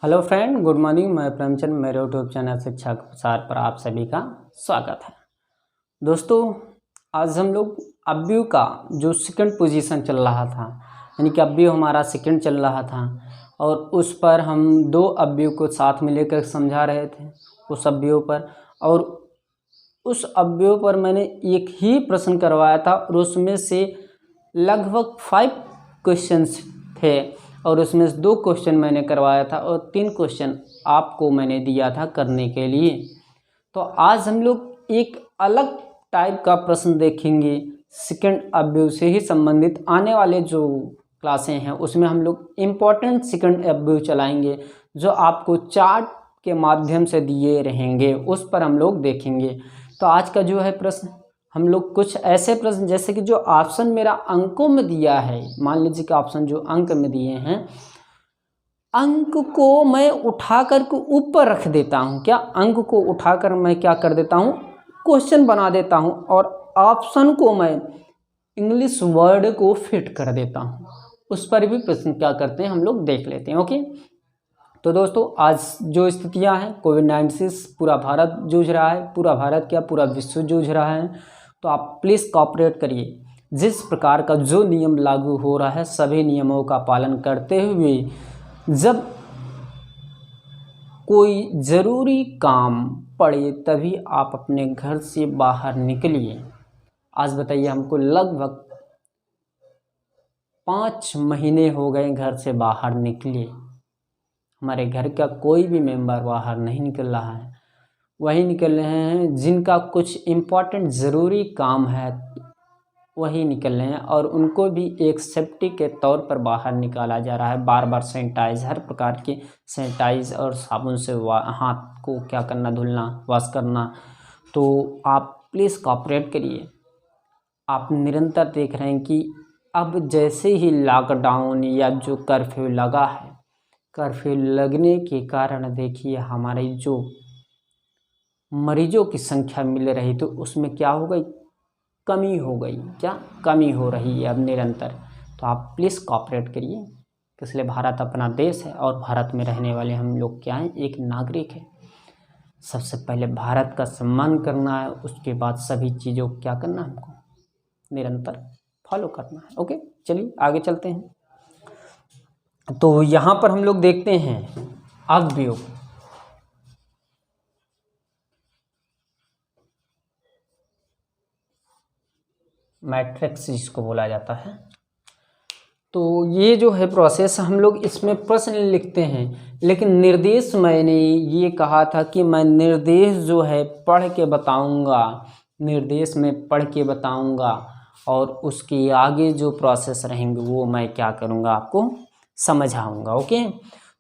Hello friend, good morning. मैं प्रेमचंद, मेरे YouTube channel शिक्षा के प्रसार पर आप सभी का स्वागत है। दोस्तों, आज हम लोग अव्यय का जो सेकंड पोजीशन चल रहा था, यानी कि अव्यय हमारा सेकंड चल रहा था और उस पर हम दो अव्यय को साथ में लेकर समझा रहे थे उस अव्यय पर। और उस अव्यय पर मैंने एक ही प्रश्न करवाया था और उसमें से लगभग 5 क्वेश्चंस थे और उसमें से 2 क्वेश्चन मैंने करवाया था और 3 क्वेश्चन आपको मैंने दिया था करने के लिए। तो आज हम लोग एक अलग टाइप का प्रश्न देखेंगे, सेकंड अव्यय से ही संबंधित। आने वाले जो क्लासें हैं उसमें हम लोग इम्पोर्टेंट सेकंड अव्यय चलाएंगे जो आपको चार्ट के माध्यम से दिए रहेंगे, उस पर हम लोग देखेंगे। तो आज का जो है प्रश्न, हम लोग कुछ ऐसे प्रश्न, जैसे कि जो ऑप्शन मेरा अंकों में दिया है, मान लीजिए कि ऑप्शन जो अंक में दिए हैं, अंक को मैं उठाकर के ऊपर रख देता हूं। क्या अंक को उठाकर मैं क्या कर देता हूं, क्वेश्चन बना देता हूं और ऑप्शन को मैं इंग्लिश वर्ड को फिट कर देता हूं। उस पर भी प्रश्न क्या करते हैं हम लोग देख लेते हैं। ओके, तो दोस्तों, आज जो स्थितियां हैं, कोविड-19 पूरा भारत जूझ रहा है, पूरा भारत क्या पूरा विश्व जूझ रहा है। तो आप प्लीज़ कॉपरेट करिए। जिस प्रकार का जो नियम लागू हो रहा है, सभी नियमों का पालन करते हुए जब कोई ज़रूरी काम पड़े तभी आप अपने घर से बाहर निकलिए। आज बताइए, हमको लगभग 5 महीने हो गए घर से बाहर निकले। हमारे घर का कोई भी मेंबर बाहर नहीं निकल रहा है। वही निकल रहे हैं जिनका कुछ इम्पोर्टेंट ज़रूरी काम है, वही निकल रहे हैं और उनको भी एक सेफ्टी के तौर पर बाहर निकाला जा रहा है। बार बार सैनिटाइज, हर प्रकार के सैनिटाइज और साबुन से हाथ को क्या करना, धुलना, वॉश करना। तो आप प्लीज़ कॉपरेट करिए। आप निरंतर देख रहे हैं कि अब जैसे ही लॉकडाउन या जो कर्फ्यू लगा है, कर्फ्यू लगने के कारण देखिए हमारे जो मरीजों की संख्या मिल रही तो उसमें क्या हो गई, कमी हो गई। क्या कमी हो रही है अब निरंतर। तो आप प्लीज़ कॉपरेट करिए, इसलिए भारत अपना देश है और भारत में रहने वाले हम लोग क्या हैं, एक नागरिक है। सबसे पहले भारत का सम्मान करना है, उसके बाद सभी चीज़ों को क्या करना है, हमको निरंतर फॉलो करना है। ओके, चलिए आगे चलते हैं। तो यहाँ पर हम लोग देखते हैं अव्यय, मैट्रिक्स जिसको बोला जाता है। तो ये जो है प्रोसेस, हम लोग इसमें प्रश्न लिखते हैं, लेकिन निर्देश मैंने ये कहा था कि मैं निर्देश जो है पढ़ के बताऊंगा, निर्देश में पढ़ के बताऊंगा और उसके आगे जो प्रोसेस रहेंगे वो मैं क्या करूंगा, आपको समझाऊंगा। ओके,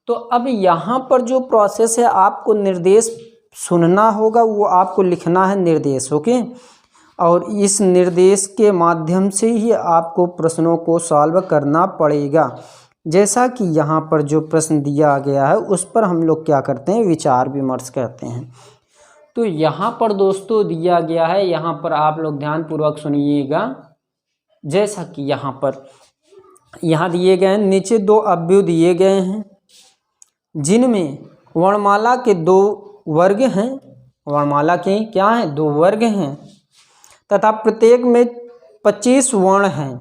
तो अब यहाँ पर जो प्रोसेस है, आपको निर्देश सुनना होगा, वो आपको लिखना है निर्देश। ओके, और इस निर्देश के माध्यम से ही आपको प्रश्नों को सॉल्व करना पड़ेगा। जैसा कि यहाँ पर जो प्रश्न दिया गया है उस पर हम लोग क्या करते हैं, विचार विमर्श करते हैं। तो यहाँ पर दोस्तों दिया गया है, यहाँ पर आप लोग ध्यानपूर्वक सुनिएगा। जैसा कि यहाँ दिए गए हैं, नीचे 2 अव्यय दिए गए हैं जिनमें वर्णमाला के 2 वर्ग हैं। वर्णमाला के क्या हैं, 2 वर्ग हैं तथा प्रत्येक में 25 वर्ण हैं।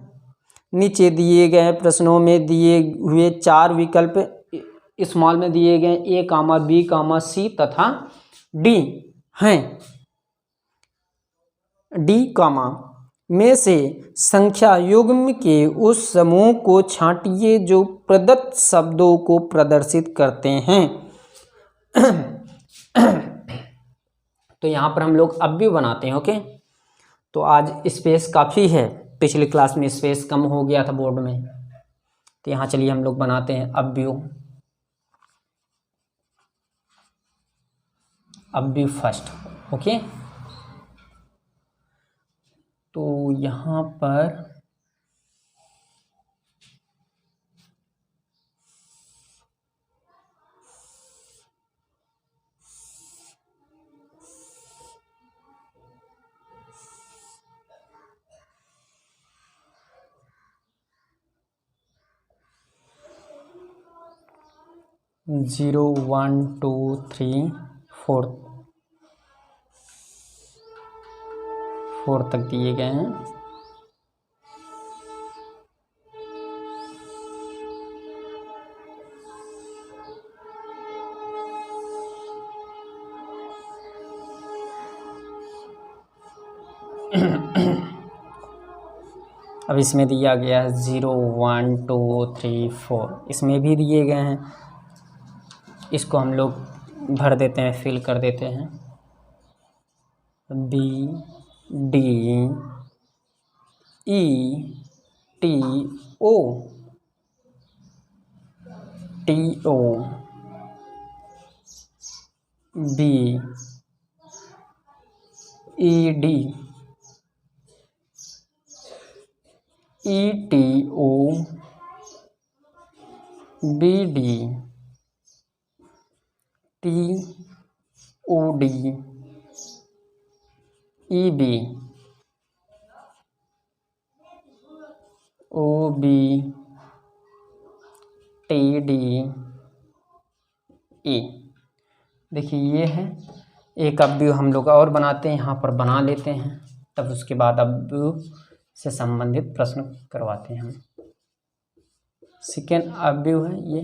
नीचे दिए गए प्रश्नों में दिए हुए 4 विकल्प स्मॉल में दिए गए A, B, C तथा D हैं। D, में से संख्या युग्म के उस समूह को छांटिए जो प्रदत्त शब्दों को प्रदर्शित करते हैं। तो यहाँ पर हम लोग अव्यय बनाते हैं। ओके, तो आज स्पेस काफ़ी है, पिछली क्लास में स्पेस कम हो गया था बोर्ड में। तो यहाँ चलिए हम लोग बनाते हैं अव्यय। अव्यय फर्स्ट। ओके, तो यहाँ पर 0 1 2 3 4 तक दिए गए हैं। अब इसमें दिया गया है 0 1 2 3 4, इसमें भी दिए गए हैं। इसको हम लोग भर देते हैं, फिल कर देते हैं। B D E T O T O B E D E T O B D T O D E B O B T D E। देखिए ये है। एक अवयव हम लोग और बनाते हैं, यहाँ पर बना लेते हैं, तब उसके बाद अवयव से संबंधित प्रश्न करवाते हैं हम। सेकेंड अवयव है ये।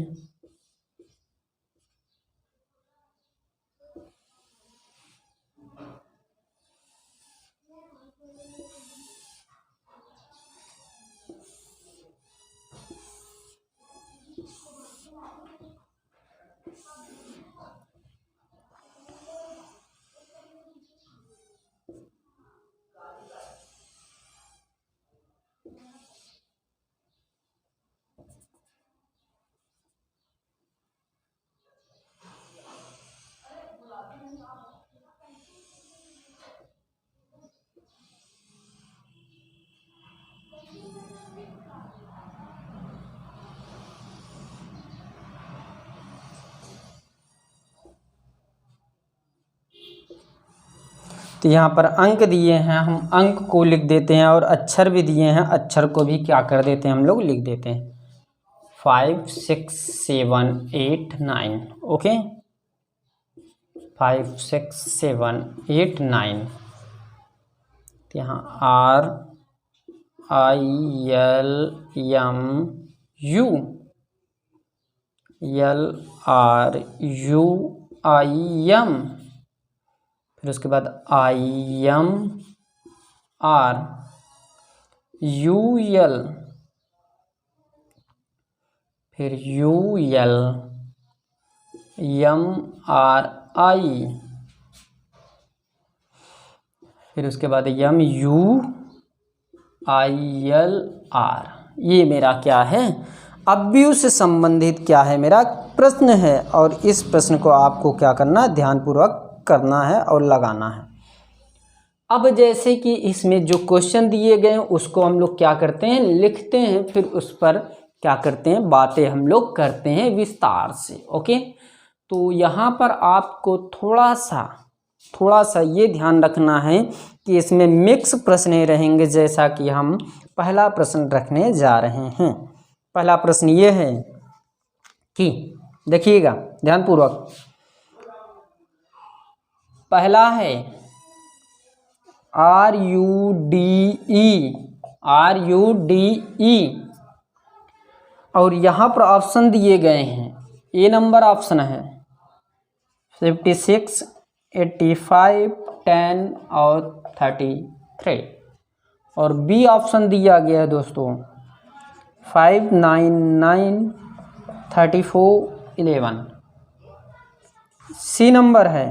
तो यहाँ पर अंक दिए हैं, हम अंक को लिख देते हैं, और अक्षर भी दिए हैं, अक्षर को भी क्या कर देते हैं हम लोग, लिख देते हैं। 5 6 7 8 9। ओके, 5 6 7 8 9। तो यहाँ R I L M U L R U I M, फिर उसके बाद I M R U L, फिर U L M R I, फिर उसके बाद M U I L R। ये मेरा क्या है, अवयव से संबंधित क्या है, मेरा प्रश्न है। और इस प्रश्न को आपको क्या करना है, ध्यानपूर्वक करना है और लगाना है। अब जैसे कि इसमें जो क्वेश्चन दिए गए हैं उसको हम लोग क्या करते हैं, लिखते हैं, फिर उस पर क्या करते हैं, बातें हम लोग करते हैं विस्तार से। ओके, तो यहाँ पर आपको थोड़ा सा ये ध्यान रखना है कि इसमें मिक्स प्रश्न रहेंगे, जैसा कि हम पहला प्रश्न रखने जा रहे हैं। पहला प्रश्न ये है कि देखिएगा ध्यानपूर्वक, पहला है RUDE, और यहाँ पर ऑप्शन दिए गए हैं। ए नंबर ऑप्शन है 56 85 10 और 33, और बी ऑप्शन दिया गया है दोस्तों 5 9 9 34 11। सी नंबर है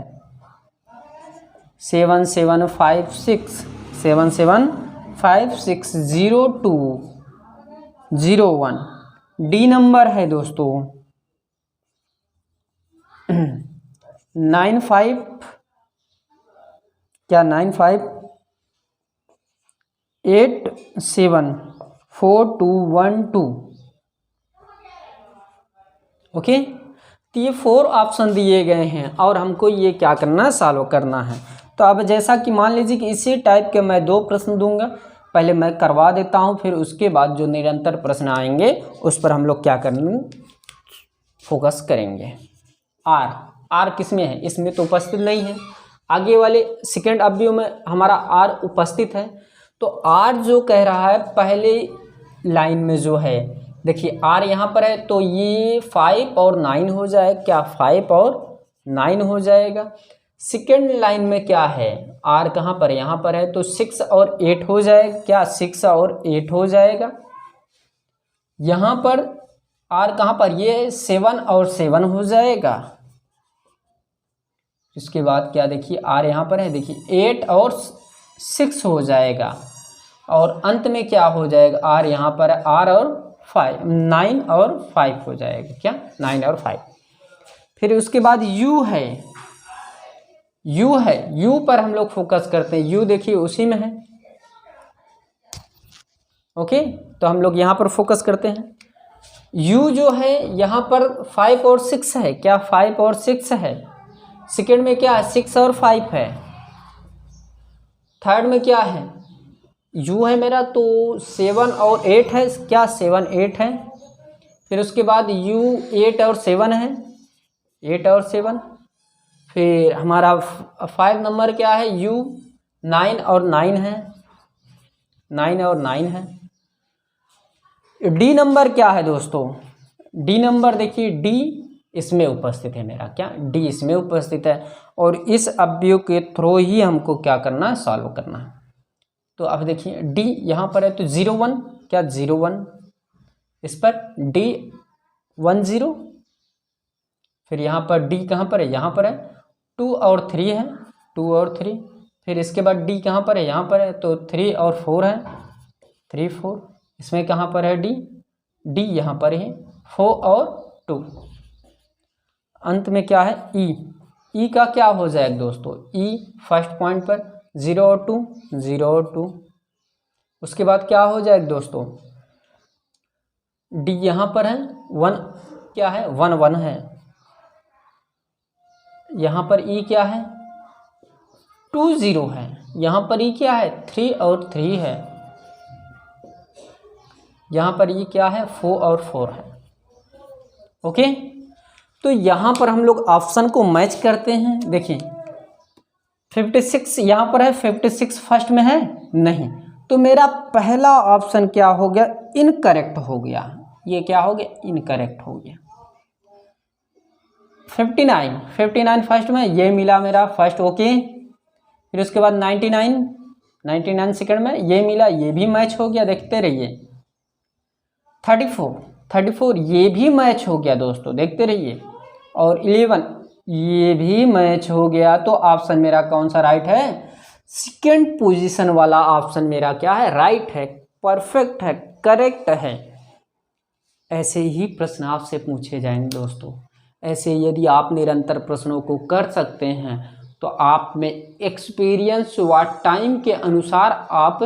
7756 7756 02 01। डी नंबर है दोस्तों 95 87 4212। ओके, तो ये 4 ऑप्शन दिए गए हैं और हमको ये क्या करना है, सॉल्व करना है। तो अब जैसा कि मान लीजिए कि इसी टाइप के मैं 2 प्रश्न दूंगा, पहले मैं करवा देता हूं, फिर उसके बाद जो निरंतर प्रश्न आएंगे उस पर हम लोग क्या करेंगे, फोकस करेंगे। आर, आर किस में है, इसमें तो उपस्थित नहीं है, आगे वाले सेकंड अवयव में हमारा आर उपस्थित है। तो आर जो कह रहा है पहले लाइन में जो है, देखिए आर यहाँ पर है तो ये 5 और 9 हो जाए, क्या 5 और 9 हो जाएगा। सेकेंड लाइन में क्या है, आर कहाँ पर, यहाँ पर है तो 6 और 8 हो जाएगा, क्या 6 और 8 हो जाएगा। यहाँ पर आर कहाँ पर, ये 7 और 7 हो जाएगा। इसके बाद क्या, देखिए आर यहाँ पर है, देखिए 8 और 6 हो जाएगा। और अंत में क्या हो जाएगा, आर यहाँ पर है, आर और 5, 9 और 5 हो जाएगा, क्या 9 और 5। फिर उसके बाद यू है, यू है, यू पर हम लोग फोकस करते हैं। यू देखिए उसी में है, ओके, तो हम लोग यहाँ पर फोकस करते हैं। यू जो है यहाँ पर 5 और 6 है, क्या 5 और 6 है। सेकेंड में क्या है, 6 और 5 है। थर्ड में क्या है, यू है मेरा तो 7 और 8 है, क्या 7 8 है। फिर उसके बाद यू 8 और 7 है, 8 और 7। फिर हमारा 5 नंबर क्या है, यू 9 और 9 है, 9 और 9 है। डी नंबर क्या है दोस्तों, डी नंबर देखिए, डी इसमें उपस्थित है मेरा, क्या डी इसमें उपस्थित है। और इस अवयव के थ्रू ही हमको क्या करना है, सॉल्व करना है। तो अब देखिए डी यहाँ पर है तो 0 1, क्या 0 1, इस पर डी 1 0। फिर यहाँ पर डी कहाँ पर है, यहाँ पर है 2 और 3 है, 2 और 3। फिर इसके बाद डी कहाँ पर है, यहाँ पर है तो 3 और 4 है, 3 4। इसमें कहाँ पर है डी, डी यहाँ पर है 4 और 2। अंत में क्या है ई, ई का क्या हो जाएगा दोस्तों, ई फर्स्ट पॉइंट पर 0 और 2, 0 और 2। उसके बाद क्या हो जाएगा दोस्तों, डी यहाँ पर है 1, क्या है 1 1 है। यहाँ पर ई क्या है 2 0 है, यहाँ पर ई क्या है 3 और 3 है। यहाँ पर ई क्या है 4 और 4 है, ओके। तो यहाँ पर हम लोग ऑप्शन को मैच करते हैं। देखिए 56 यहाँ पर है, 56 फर्स्ट में है नहीं, तो मेरा पहला ऑप्शन क्या हो गया, इनकरेक्ट हो गया। ये क्या हो गया, इनकरेक्ट हो गया। 59 फर्स्ट में, ये मिला मेरा फर्स्ट, ओके। फिर उसके बाद 99 सेकंड में ये मिला, ये भी मैच हो गया, देखते रहिए। 34 ये भी मैच हो गया दोस्तों, देखते रहिए। और 11 ये भी मैच हो गया। तो ऑप्शन मेरा कौन सा राइट है, सेकंड पोजीशन वाला ऑप्शन मेरा क्या है, राइट है, परफेक्ट है, करेक्ट है। ऐसे ही प्रश्न आपसे पूछे जाएंगे दोस्तों। ऐसे यदि आप निरंतर प्रश्नों को कर सकते हैं तो आप में एक्सपीरियंस व टाइम के अनुसार आप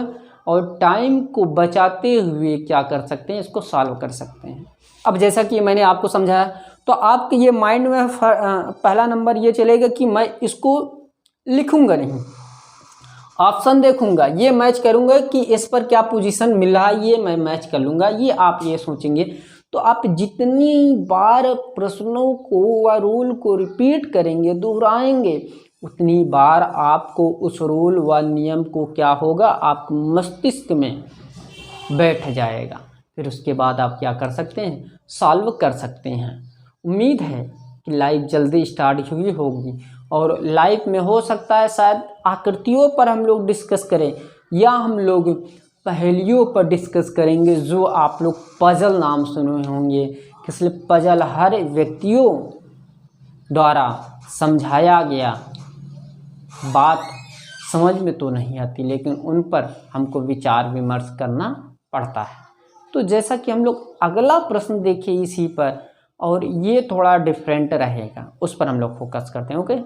और टाइम को बचाते हुए क्या कर सकते हैं, इसको सॉल्व कर सकते हैं। अब जैसा कि मैंने आपको समझाया, तो आपके ये माइंड में पहला नंबर ये चलेगा कि मैं इसको लिखूंगा नहीं, ऑप्शन देखूंगा, ये मैच करूंगा कि इस पर क्या पोजीशन मिल रहा है, ये मैं मैच कर लूँगा, ये आप ये सोचेंगे। तो आप जितनी बार प्रश्नों को व रूल को रिपीट करेंगे, दोहराएंगे, उतनी बार आपको उस रूल व नियम को क्या होगा, आपके मस्तिष्क में बैठ जाएगा। फिर उसके बाद आप क्या कर सकते हैं, सॉल्व कर सकते हैं। उम्मीद है कि लाइव जल्दी स्टार्ट हुई होगी और लाइव में हो सकता है शायद आकृतियों पर हम लोग डिस्कस करें या हम लोग पहेलियों पर डिस्कस करेंगे, जो आप लोग पजल नाम सुने होंगे। इसलिए पजल हर व्यक्तियों द्वारा समझाया गया बात समझ में तो नहीं आती, लेकिन उन पर हमको विचार विमर्श करना पड़ता है। तो जैसा कि हम लोग अगला प्रश्न देखें इसी पर, और ये थोड़ा डिफरेंट रहेगा, उस पर हम लोग फोकस करते हैं, ओके।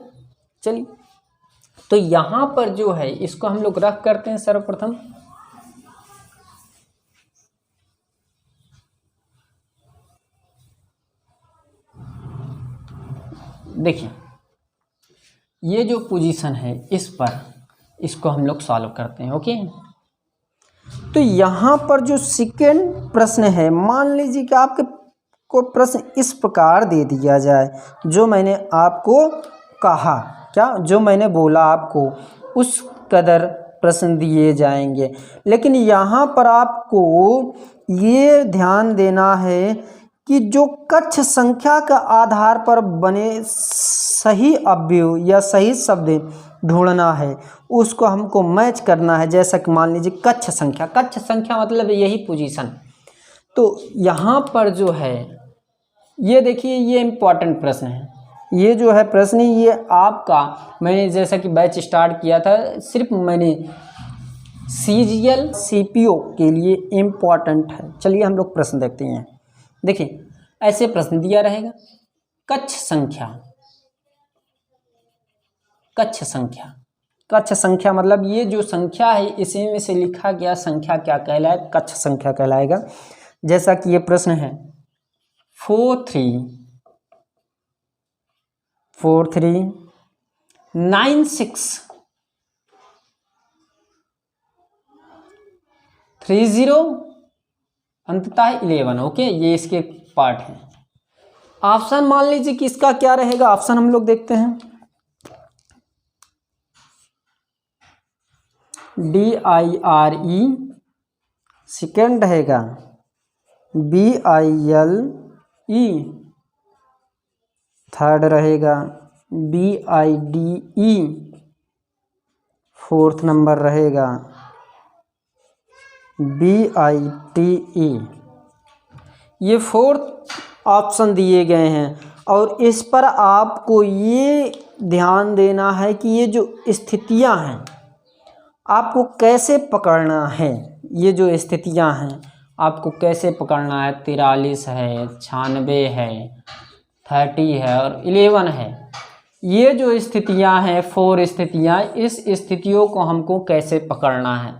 चलिए, तो यहाँ पर जो है इसको हम लोग रख करते हैं सर्वप्रथम। देखिए ये जो पोजीशन है इस पर, इसको हम लोग सॉल्व करते हैं, ओके। तो यहाँ पर जो सेकेंड प्रश्न है, मान लीजिए कि आपके को प्रश्न इस प्रकार दे दिया जाए, जो मैंने आपको कहा, क्या जो मैंने बोला आपको उस कदर प्रश्न दिए जाएंगे। लेकिन यहाँ पर आपको ये ध्यान देना है कि जो कक्ष संख्या का आधार पर बने सही अवयव या सही शब्द ढूंढना है, उसको हमको मैच करना है। जैसा कि मान लीजिए कक्ष संख्या मतलब यही पोजीशन। तो यहाँ पर जो है ये देखिए, ये इम्पॉर्टेंट प्रश्न है। ये जो है प्रश्न ये आपका, मैंने जैसा कि बैच स्टार्ट किया था, सिर्फ मैंने CGL CPO के लिए इम्पॉर्टेंट है। चलिए हम लोग प्रश्न देखते हैं। देखिए ऐसे प्रश्न दिया रहेगा, कक्ष संख्या मतलब ये जो संख्या है इसी में से लिखा गया संख्या क्या कहलाएगा, कक्ष संख्या कहलाएगा। जैसा कि ये प्रश्न है 439630 अंततः 11। ओके, ये इसके पार्ट है। ऑप्शन मान लीजिए कि इसका क्या रहेगा, ऑप्शन हम लोग देखते हैं। DIRE सेकेंड रहेगा, BILE थर्ड रहेगा, BIDE फोर्थ नंबर रहेगा, BITE ये फोर्थ ऑप्शन दिए गए हैं। और इस पर आपको ये ध्यान देना है कि ये जो स्थितियां हैं आपको कैसे पकड़ना है। ये जो स्थितियां हैं आपको कैसे पकड़ना है। 43 है, 96 है, 30 है और 11 है। ये जो स्थितियां हैं, 4 स्थितियां, इस स्थितियों को हमको कैसे पकड़ना है।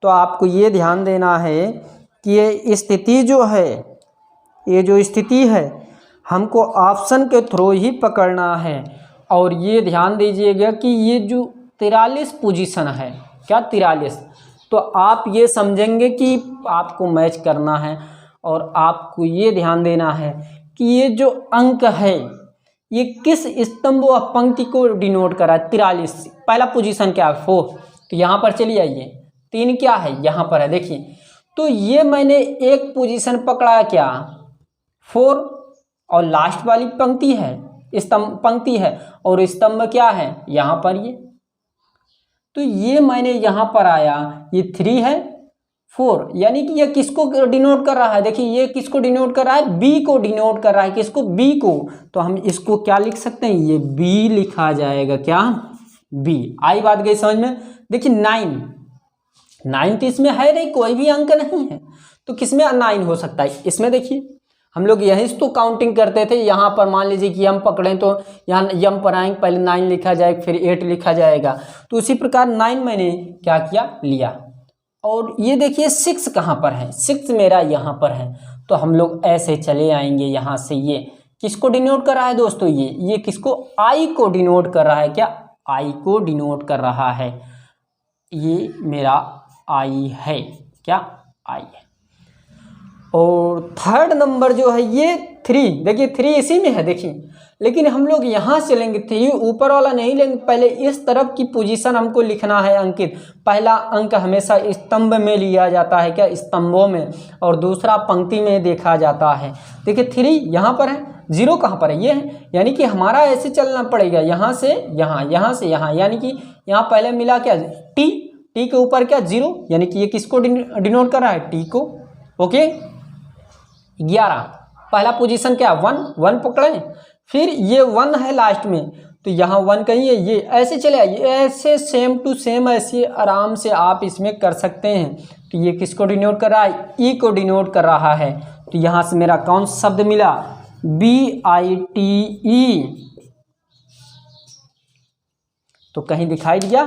तो आपको ये ध्यान देना है कि ये स्थिति जो है, ये जो स्थिति है हमको ऑप्शन के थ्रू ही पकड़ना है। और ये ध्यान दीजिएगा कि ये जो 43 पोजीशन है, क्या 43, तो आप ये समझेंगे कि आपको मैच करना है। और आपको ये ध्यान देना है कि ये जो अंक है ये किस स्तंभ व पंक्ति को डिनोट करा है। 43 पहला पोजीशन क्या है, 4, तो यहाँ पर चलिए आइए, 3 क्या है, यहाँ पर है। देखिए तो ये मैंने एक पोजीशन पकड़ा क्या, 4, और लास्ट वाली पंक्ति है, स्तंभ पंक्ति है, और स्तंभ क्या है यहाँ पर ये। तो ये मैंने यहाँ पर आया, ये 3 है, 4, यानी कि ये किसको डिनोट कर रहा है। देखिए ये किसको डिनोट कर रहा है, बी को डिनोट कर रहा है। किसको, बी को। तो हम इसको क्या लिख सकते हैं, ये बी लिखा जाएगा, क्या, बी। आई बात गई समझ में। देखिए 9 तो इसमें है नहीं, कोई भी अंक नहीं है, तो किसमें 9 हो सकता है, इसमें। देखिए हम लोग यही तो काउंटिंग करते थे। यहाँ पर मान लीजिए कि यम पकड़ें तो यहाँ यम पर आएंगे, पहले 9 लिखा जाएगा, फिर 8 लिखा जाएगा। तो उसी प्रकार 9 मैंने क्या किया, लिया। और ये देखिए 6 कहाँ पर है, 6 मेरा यहाँ पर है। तो हम लोग ऐसे चले आएंगे यहाँ से। ये किसको डिनोट कर रहा है दोस्तों, ये किसको, आई को डिनोट कर रहा है, क्या, आई को डिनोट कर रहा है। ये मेरा आई है, क्या, आई है। और थर्ड नंबर जो है ये 3, देखिए 3 इसी में है, देखिए। लेकिन हम लोग यहाँ से लेंगे 3, ऊपर वाला नहीं लेंगे, पहले इस तरफ की पोजीशन हमको लिखना है अंकित। पहला अंक हमेशा स्तंभ में लिया जाता है, क्या, स्तंभों में, और दूसरा पंक्ति में देखा जाता है। देखिए 3 यहाँ पर है, 0 कहाँ पर है, ये है। यानी कि हमारा ऐसे चलना पड़ेगा, यहाँ से यहाँ, यहाँ से यहाँ, यानी कि यहाँ पहले मिला क्या, टी के ऊपर क्या, 0, यानी कि ये किसको डिनोट कर रहा है, टी को। ओके 11 पहला पोजीशन क्या, 1 पकड़े, फिर ये 1 है लास्ट में, तो यहाँ 1 कहीं है, ये ऐसे चले आइए, ऐसे सेम टू सेम ऐसे आराम से आप इसमें कर सकते हैं। तो ये किसको डिनोट कर रहा है, ई को डिनोट कर रहा है। तो यहाँ से मेरा कौन सा शब्द मिला, BITE। तो कहीं दिखाई दिया,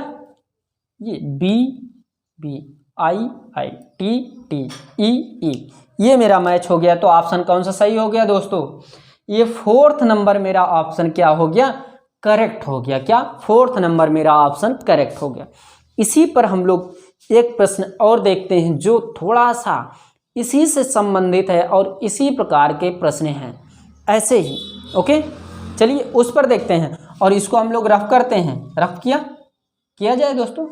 ये BITE, ये मेरा मैच हो गया। तो ऑप्शन कौन सा सही हो गया दोस्तों, ये 4th नंबर मेरा ऑप्शन क्या हो गया, करेक्ट हो गया, क्या, 4th नंबर मेरा ऑप्शन करेक्ट हो गया। इसी पर हम लोग एक प्रश्न और देखते हैं जो थोड़ा सा इसी से संबंधित है और इसी प्रकार के प्रश्न हैं ऐसे ही। ओके, चलिए उस पर देखते हैं और इसको हम लोग रफ करते हैं। रफ किया जाए दोस्तों।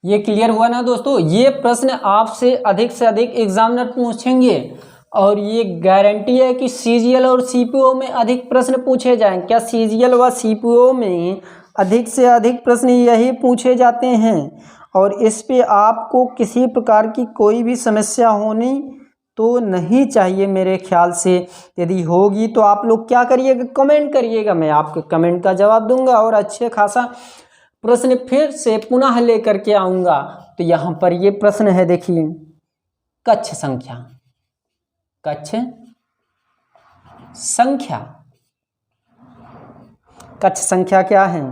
ये क्लियर हुआ ना दोस्तों। ये प्रश्न आपसे अधिक से अधिक एग्जामिनर पूछेंगे और ये गारंटी है कि सीजीएल और सीपीओ में अधिक प्रश्न पूछे जाएं। क्या सीजीएल व सीपीओ में अधिक से अधिक प्रश्न यही पूछे जाते हैं और इस पे आपको किसी प्रकार की कोई भी समस्या होनी तो नहीं चाहिए मेरे ख्याल से। यदि होगी तो आप लोग क्या करिएगा, कमेंट करिएगा, मैं आपके कमेंट का जवाब दूंगा और अच्छे खासा प्रश्न फिर से पुनः लेकर के आऊँगा। तो यहाँ पर ये प्रश्न है, देखिए कक्ष संख्या। कक्ष संख्या क्या है?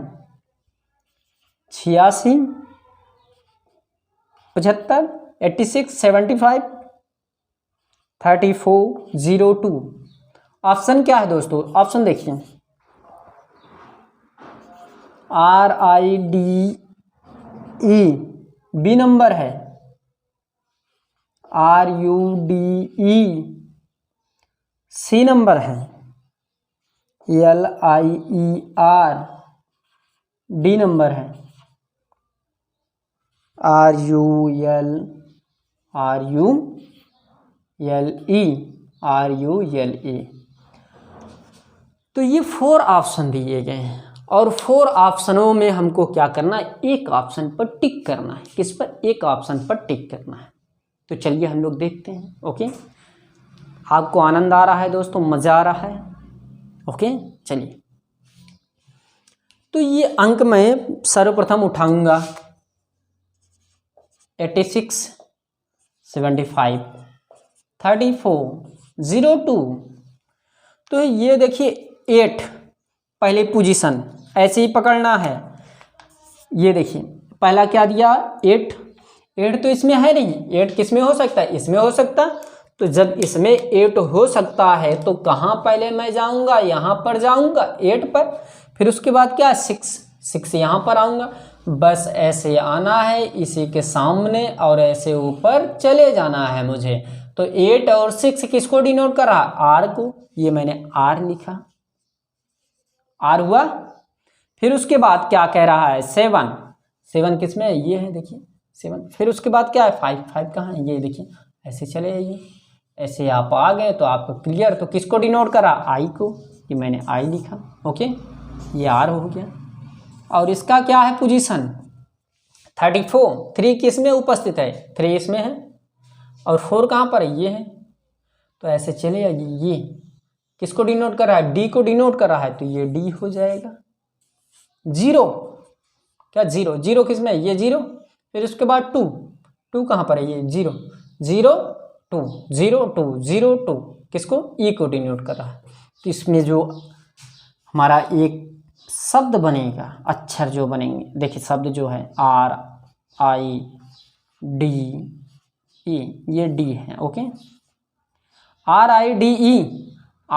86, 75, 86, 75, 34, 02। ऑप्शन क्या है दोस्तों? ऑप्शन देखिए, RIDE बी नंबर है, RUDE सी नंबर है, LIER डी नंबर है, RULE। तो ये 4 ऑप्शन दिए गए हैं और 4 ऑप्शनों में हमको क्या करना है? एक ऑप्शन पर टिक करना है। किस पर? एक ऑप्शन पर टिक करना है। तो चलिए हम लोग देखते हैं। ओके, आपको आनंद आ रहा है दोस्तों, मज़ा आ रहा है? ओके, चलिए। तो ये अंक मैं सर्वप्रथम उठाऊंगा 86, 75, 34, 02। तो ये देखिए 8 पहले पोजीशन ऐसे ही पकड़ना है। ये देखिए पहला क्या दिया? 8 तो इसमें है नहीं। 8 किस में हो सकता है? इसमें हो सकता। तो जब इसमें 8 हो सकता है तो कहाँ पहले मैं जाऊंगा? यहाँ पर जाऊंगा 8 पर। फिर उसके बाद क्या? 6 यहाँ पर आऊंगा। बस ऐसे आना है इसी के सामने और ऐसे ऊपर चले जाना है मुझे। तो 8 और 6 किसको डिनोट कर रहा? आर को। ये मैंने आर लिखा, आर हुआ। फिर उसके बाद क्या कह रहा है? 7 किस में है? ये है, देखिए 7। फिर उसके बाद क्या है? 5 कहाँ है? ये देखिए ऐसे चले जाइए। ऐसे आप आ गए तो आपको क्लियर। तो किसको डिनोट करा? आई को। ये मैंने आई लिखा। ओके, ये आर हो गया। और इसका क्या है पोजीशन? 34। 3 किस में उपस्थित है? 3 इसमें है और 4 कहाँ पर है? ये है। तो ऐसे चले आइए। ये किसको डिनोट कर रहा है? डी को डिनोट कर रहा है। तो ये डी हो जाएगा। 0 क्या? 0 किस में है? ये 0। फिर उसके बाद 2 कहाँ पर है? ये 0 2 किसको? ई को डिनोट कर रहा है। तो इसमें जो हमारा एक शब्द बनेगा, अक्षर जो बनेंगे, देखिए शब्द जो है RIDE, ये डी है। ओके,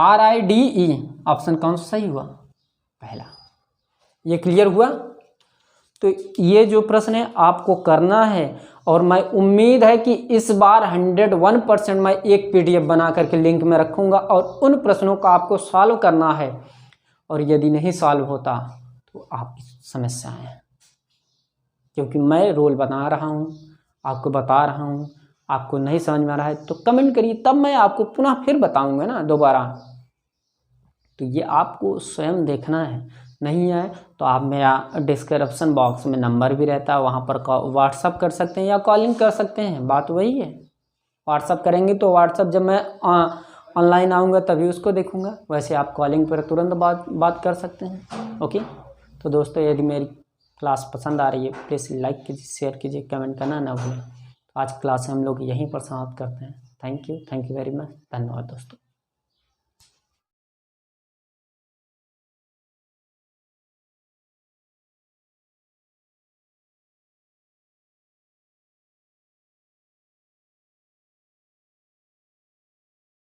RIDE ऑप्शन कौन सा सही हुआ? पहला। ये क्लियर हुआ। तो ये जो प्रश्न है आपको करना है और मैं उम्मीद है कि इस बार 101% मैं एक PDF बना करके लिंक में रखूँगा और उन प्रश्नों का आपको सॉल्व करना है। और यदि नहीं सॉल्व होता तो आपकी समस्या है, क्योंकि मैं रोल बना रहा हूँ, आपको बता रहा हूँ। आपको नहीं समझ में आ रहा है तो कमेंट करिए, तब मैं आपको पुनः फिर बताऊँगा ना दोबारा। तो ये आपको स्वयं देखना है। नहीं है तो आप मेरा डिस्क्रिप्शन बॉक्स में नंबर भी रहता है, वहाँ पर व्हाट्सअप कर सकते हैं या कॉलिंग कर सकते हैं। बात वही है। व्हाट्सअप करेंगे तो व्हाट्सअप जब मैं ऑनलाइन आऊँगा तभी उसको देखूँगा। वैसे आप कॉलिंग पर तुरंत बात कर सकते हैं। ओके, तो दोस्तों यदि मेरी क्लास पसंद आ रही है प्लीज़ लाइक कीजिए, शेयर कीजिए, कमेंट करना ना भूलें। आज क्लास हम लोग यहीं पर समाप्त करते हैं। Thank you very much. धन्यवाद दोस्तों।